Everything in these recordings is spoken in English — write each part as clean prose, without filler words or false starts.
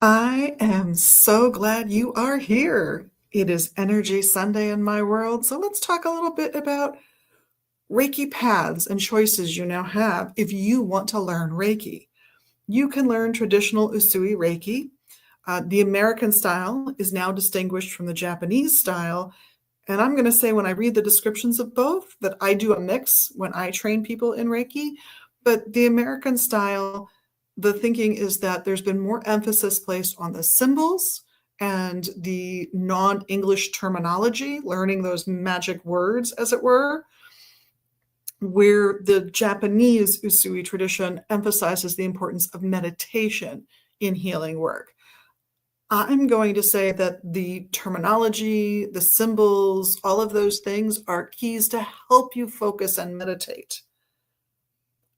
I am so glad you are here. It is Energy Sunday in my world, so let's talk a little bit about Reiki paths and choices you now have if you want to learn Reiki. You can learn traditional Usui Reiki. The American style is now distinguished from the Japanese style. And I'm going to say, when I read the descriptions of both, that I do a mix when I train people in Reiki. But the American style, the thinking is that there's been more emphasis placed on the symbols and the non English terminology, learning those magic words, as it were, where the Japanese Usui tradition emphasizes the importance of meditation in healing work. I'm going to say that the terminology, the symbols, all of those things are keys to help you focus and meditate.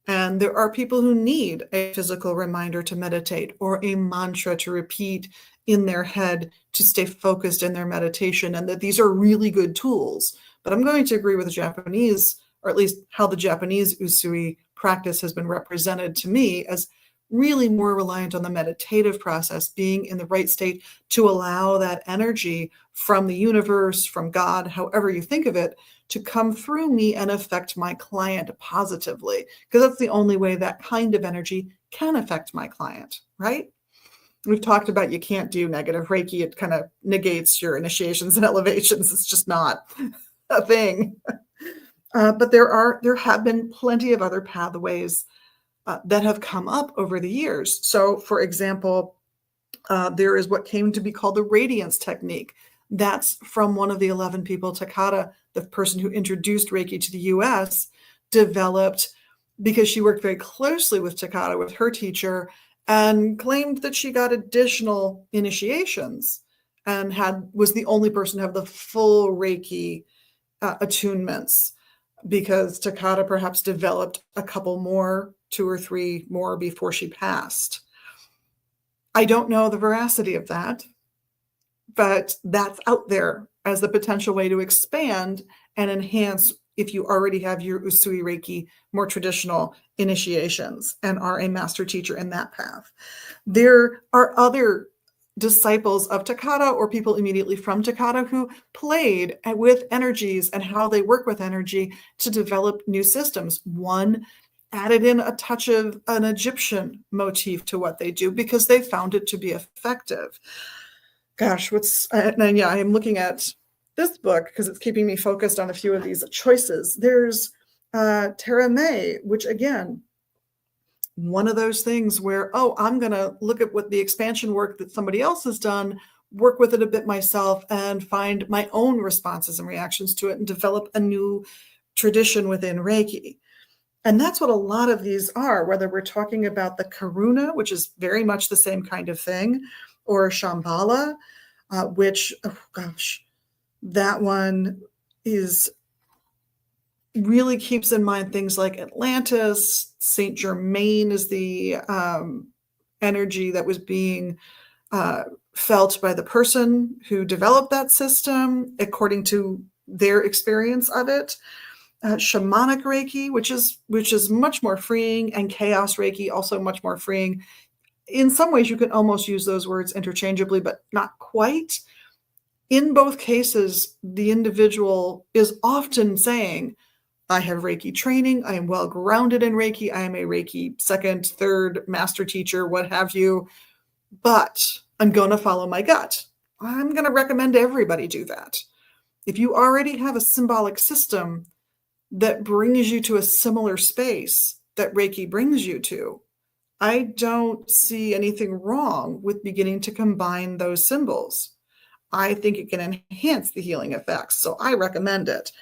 And there are people who need a physical reminder to meditate or a mantra to repeat in their head to stay focused in their meditation, and that these are really good tools. But I'm going to agree with the Japanese, or at least how the Japanese Usui practice has been represented to me, as really more reliant on the meditative process, being in the right state to allow that energy from the universe, from God, however you think of it, to come through me and affect my client positively. Because that's the only way that kind of energy can affect my client, right? We've talked about you can't do negative Reiki. It kind of negates your initiations and elevations. It's just not a thing. But there have been plenty of other pathways that have come up over the years. So, for example, there is what came to be called the radiance technique. That's from one of the 11 people Takata, the person who introduced Reiki to the US, developed because she worked very closely with Takata, with her teacher, and claimed that she got additional initiations and was the only person to have the full Reiki attunements, because Takata perhaps developed a couple more, 2 or 3 more before she passed. I don't know the veracity of that, but that's out there as the potential way to expand and enhance if you already have your Usui Reiki, more traditional initiations, and are a master teacher in that path. There are other disciples of Takata or people immediately from Takata who played with energies and how they work with energy to develop new systems. One added in a touch of an Egyptian motif to what they do because they found it to be effective. Gosh, and yeah, I am looking at this book because it's keeping me focused on a few of these choices. There's Tara May, which again, one of those things where, I'm going to look at what the expansion work that somebody else has done, work with it a bit myself, and find my own responses and reactions to it and develop a new tradition within Reiki. And that's what a lot of these are, whether we're talking about the Karuna, which is very much the same kind of thing, or Shambhala, which, that one is really keeps in mind things like Atlantis. Saint Germain is the energy that was being felt by the person who developed that system according to their experience of it. Shamanic Reiki, which is much more freeing, and Chaos Reiki, also much more freeing. In some ways, you can almost use those words interchangeably, but not quite. In both cases, the individual is often saying, I have Reiki training, I am well grounded in Reiki, I am a Reiki second, third master teacher, what have you, but I'm going to follow my gut. I'm going to recommend everybody do that. If you already have a symbolic system that brings you to a similar space that Reiki brings you to, I don't see anything wrong with beginning to combine those symbols. I think it can enhance the healing effects, so I recommend it.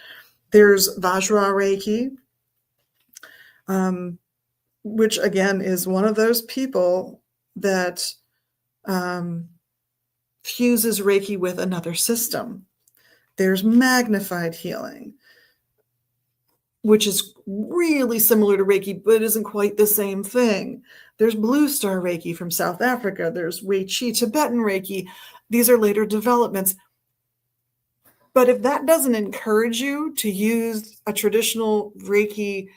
There's Vajra Reiki, which again is one of those people that fuses Reiki with another system. There's magnified healing, which is really similar to Reiki, but isn't quite the same thing. There's Blue Star Reiki from South Africa. There's Wei Chi Tibetan Reiki. These are later developments. But if that doesn't encourage you to use a traditional Reiki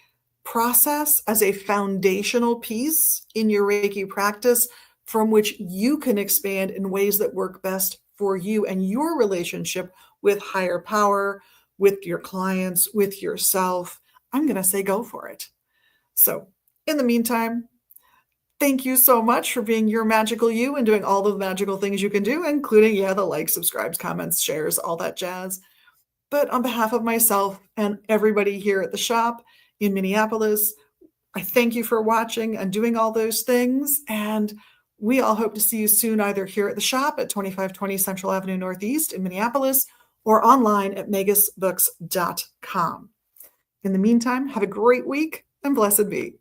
process as a foundational piece in your Reiki practice from which you can expand in ways that work best for you and your relationship with higher power, with your clients, with yourself. I'm going to say go for it. So, in the meantime, thank you so much for being your magical you and doing all the magical things you can do, including, yeah, the likes, subscribes, comments, shares, all that jazz. But on behalf of myself and everybody here at the shop in Minneapolis, I thank you for watching and doing all those things. And we all hope to see you soon, either here at the shop at 2520 Central Avenue Northeast in Minneapolis or online at magusbooks.com. In the meantime, have a great week and blessed be.